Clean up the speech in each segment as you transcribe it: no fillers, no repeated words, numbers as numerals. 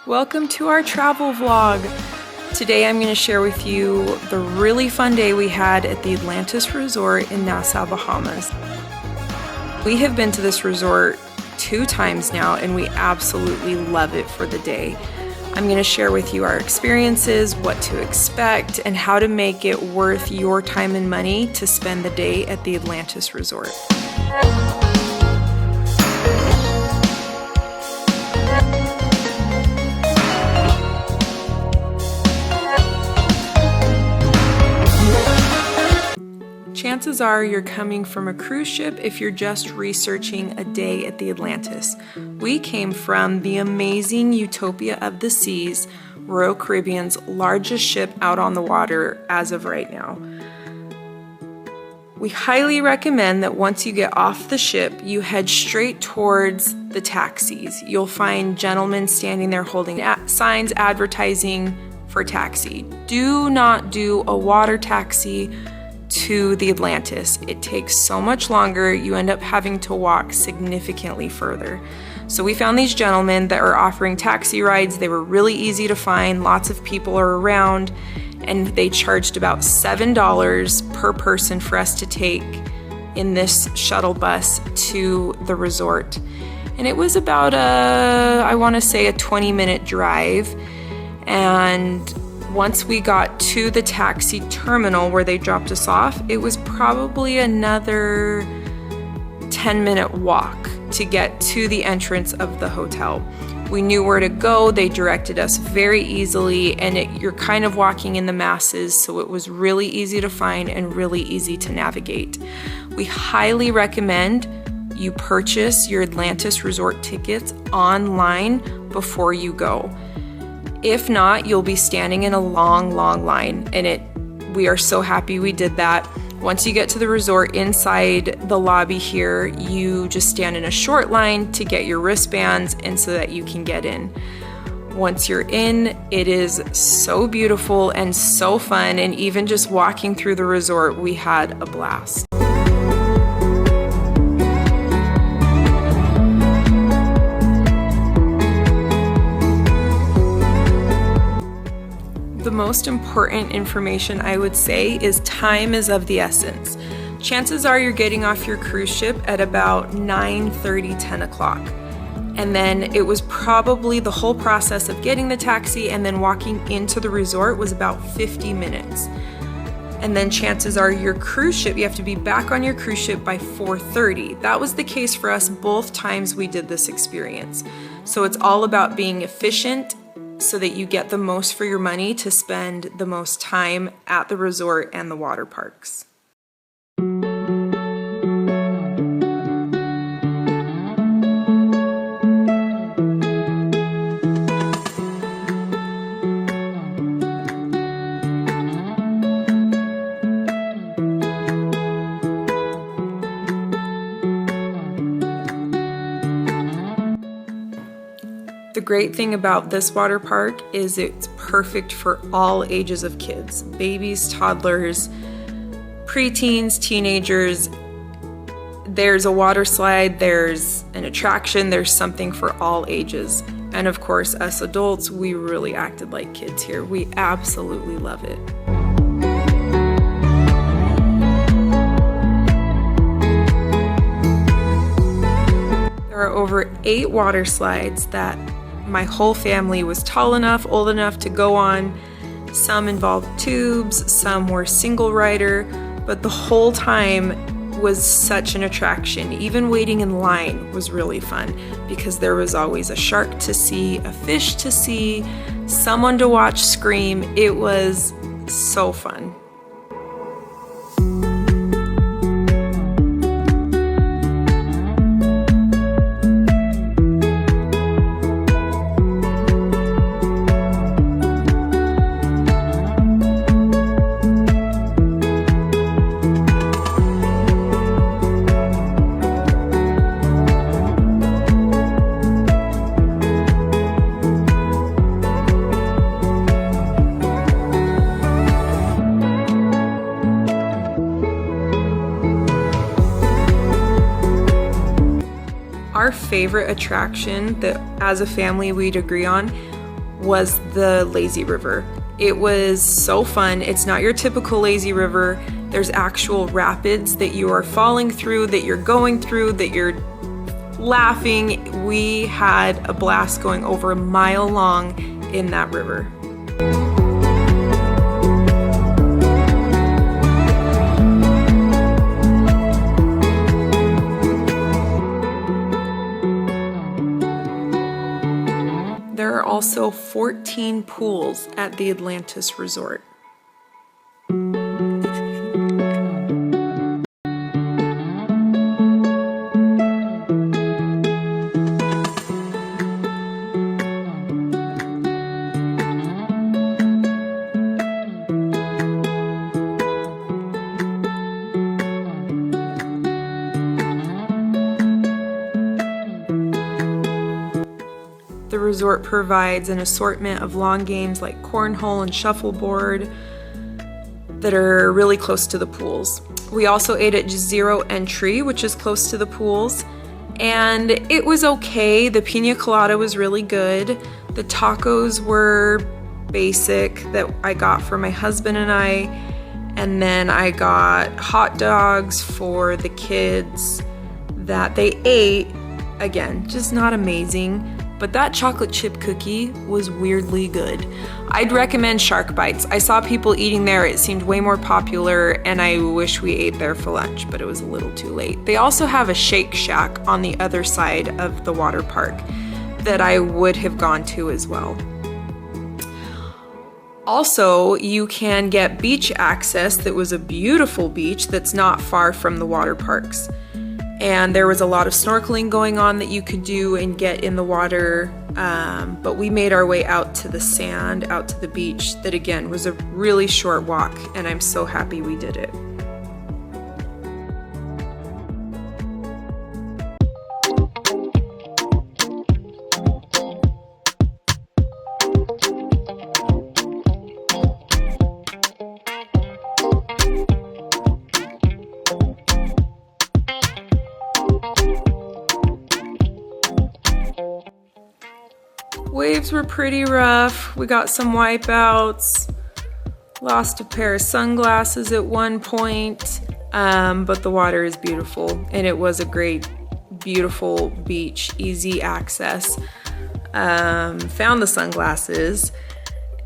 Welcome to our travel vlog. Today I'm going to share with you the really fun day we had at the Atlantis Resort in Nassau, Bahamas. We have been to this resort 2 times now and we absolutely love it for the day. I'm going to share with you our experiences, what to expect, and how to make it worth your time and money to spend the day at the Atlantis Resort. Chances are you're coming from a cruise ship if you're just researching a day at the Atlantis. We came from the amazing Utopia of the Seas, Royal Caribbean's largest ship out on the water as of right now. We highly recommend that once you get off the ship, you head straight towards the taxis. You'll find gentlemen standing there holding signs advertising for taxi. Do not do a water taxi to the Atlantis. It takes so much longer, you end up having to walk significantly further. So we found these gentlemen that are offering taxi rides. They were really easy to find, lots of people are around, and they charged about $7 per person for us to take in this shuttle bus to the resort. And it was about I want to say a 20-minute drive. And once we got to the taxi terminal where they dropped us off, it was probably another 10-minute walk to get to the entrance of the hotel. We knew where to go. They directed us very easily, and you're kind of walking in the masses, so it was really easy to find and really easy to navigate. We highly recommend you purchase your Atlantis Resort tickets online before you go. If not, you'll be standing in a long line, and we are so happy we did that. Once you get to the resort, inside the lobby here, you just stand in a short line to get your wristbands and so that you can get in. Once you're in, it is so beautiful and so fun, and even just walking through the resort, we had a blast. The most important information I would say is time is of the essence. Chances are you're getting off your cruise ship at about 9:30, 10 o'clock. And then it was probably the whole process of getting the taxi and then walking into the resort was about 50 minutes. And then chances are your cruise ship, you have to be back on your cruise ship by 4:30. That was the case for us both times we did this experience. So it's all about being efficient so that you get the most for your money to spend the most time at the resort and the water parks. The great thing about this water park is it's perfect for all ages of kids, babies, toddlers, preteens, teenagers. There's a water slide, there's an attraction, there's something for all ages. And of course, us adults, we really acted like kids here. We absolutely love it. There are over 8 water slides that my whole family was tall enough, old enough to go on. Some involved tubes, some were single rider, but the whole time was such an attraction. Even waiting in line was really fun because there was always a shark to see, a fish to see, someone to watch scream. It was so fun. Our favorite attraction that as a family we'd agree on was the lazy river. It was so fun. It's not your typical lazy river. There's actual rapids that you are falling through, that you're going through, that you're laughing. We had a blast going over a mile long in that river. There are also 14 pools at the Atlantis resort. The resort provides an assortment of lawn games like cornhole and shuffleboard that are really close to the pools. We also ate at Zero Entry, which is close to the pools, and it was okay. The pina colada was really good. The tacos were basic that I got for my husband and I, and then I got hot dogs for the kids that they ate. Again, just not amazing. But that chocolate chip cookie was weirdly good. I'd recommend Shark Bites. I saw people eating there. It seemed way more popular, and I wish we ate there for lunch, but it was a little too late. They also have a Shake Shack on the other side of the water park that I would have gone to as well. Also, you can get beach access. That was a beautiful beach that's not far from the water parks. And there was a lot of snorkeling going on that you could do and get in the water, but we made our way out to the sand, out to the beach. That again was a really short walk, and I'm so happy we did it. Waves were pretty rough. We got some wipeouts, lost a pair of sunglasses at one point, but the water is beautiful, and it was a great, beautiful beach, easy access. Found the sunglasses,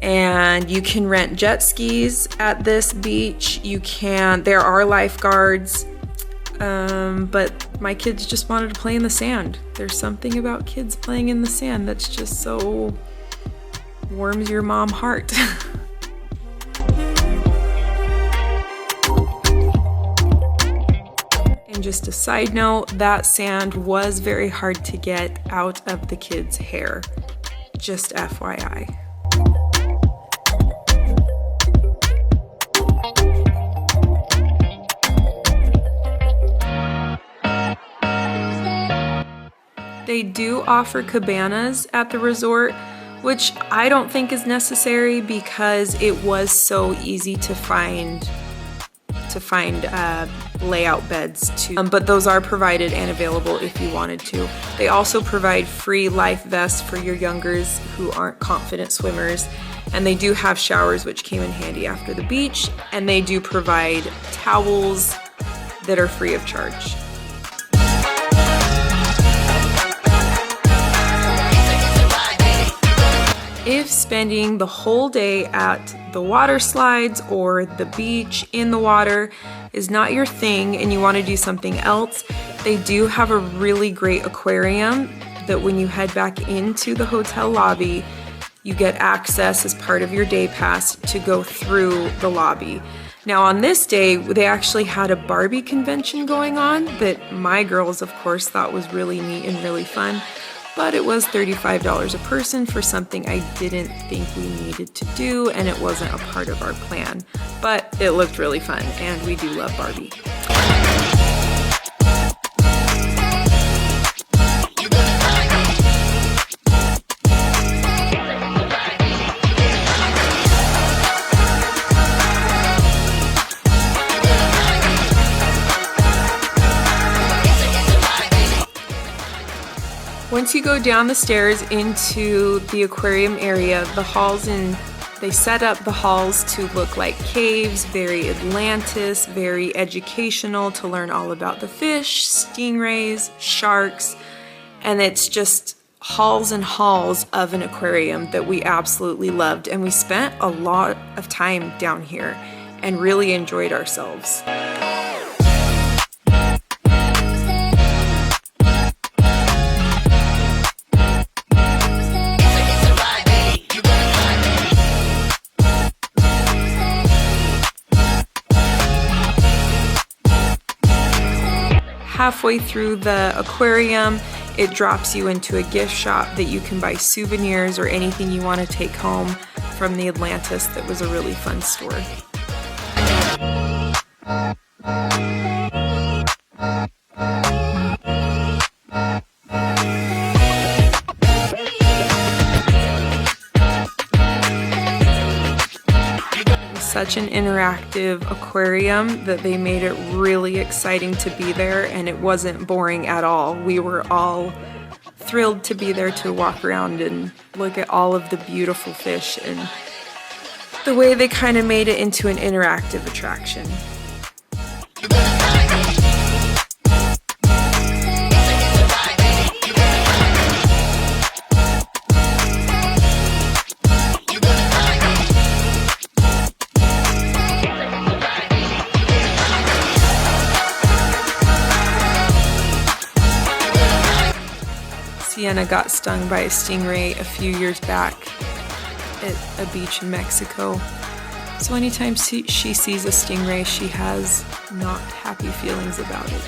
and you can rent jet skis at this beach. There are lifeguards, but my kids just wanted to play in the sand. There's something about kids playing in the sand that's just so warms your mom heart. And just a side note, that sand was very hard to get out of the kids' hair. Just FYI. They do offer cabanas at the resort, which I don't think is necessary because it was so easy to find layout beds too. But those are provided and available if you wanted to. They also provide free life vests for your youngers who aren't confident swimmers, and they do have showers, which came in handy after the beach, and they do provide towels that are free of charge. If spending the whole day at the water slides or the beach in the water is not your thing and you want to do something else, they do have a really great aquarium that when you head back into the hotel lobby, you get access as part of your day pass to go through the lobby. Now on this day, they actually had a Barbie convention going on that my girls, of course, thought was really neat and really fun. But it was $35 a person for something I didn't think we needed to do, and it wasn't a part of our plan. But it looked really fun, and we do love Barbie. Once you go down the stairs into the aquarium area, the halls they set up the halls to look like caves, very Atlantis, very educational to learn all about the fish, stingrays, sharks, and it's just halls and halls of an aquarium that we absolutely loved, and we spent a lot of time down here and really enjoyed ourselves. Halfway through the aquarium, it drops you into a gift shop that you can buy souvenirs or anything you want to take home from the Atlantis. That was a really fun store. Such an interactive aquarium that they made it really exciting to be there, and it wasn't boring at all. We were all thrilled to be there to walk around and look at all of the beautiful fish and the way they kind of made it into an interactive attraction. Sienna got stung by a stingray a few years back at a beach in Mexico. So anytime she sees a stingray, she has not happy feelings about it.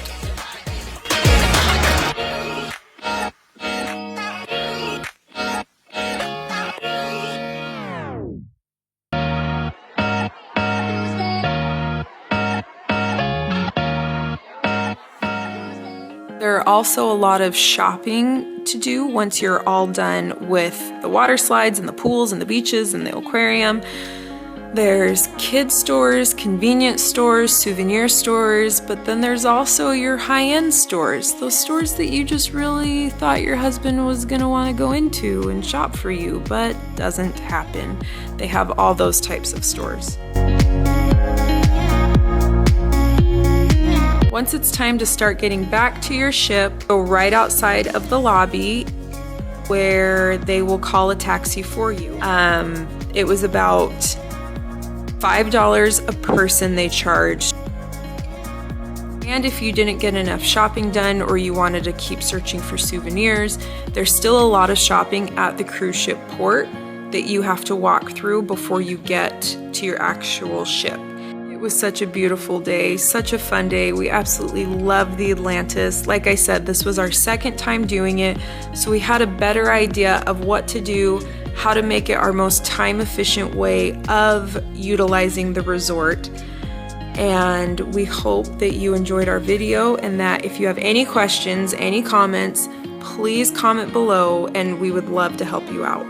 There are also a lot of shopping to do once you're all done with the water slides and the pools and the beaches and the aquarium. There's kids stores, convenience stores, souvenir stores, but then there's also your high-end stores, those stores that you just really thought your husband was gonna wanna go into and shop for you, but doesn't happen. They have all those types of stores. Once it's time to start getting back to your ship, go right outside of the lobby where they will call a taxi for you. It was about $5 a person they charged. And if you didn't get enough shopping done or you wanted to keep searching for souvenirs, there's still a lot of shopping at the cruise ship port that you have to walk through before you get to your actual ship. It was such a beautiful day, such a fun day. We absolutely loved the Atlantis. Like I said, this was our second time doing it, so we had a better idea of what to do, how to make it our most time-efficient way of utilizing the resort. And we hope that you enjoyed our video, and that if you have any questions, any comments, please comment below, and we would love to help you out.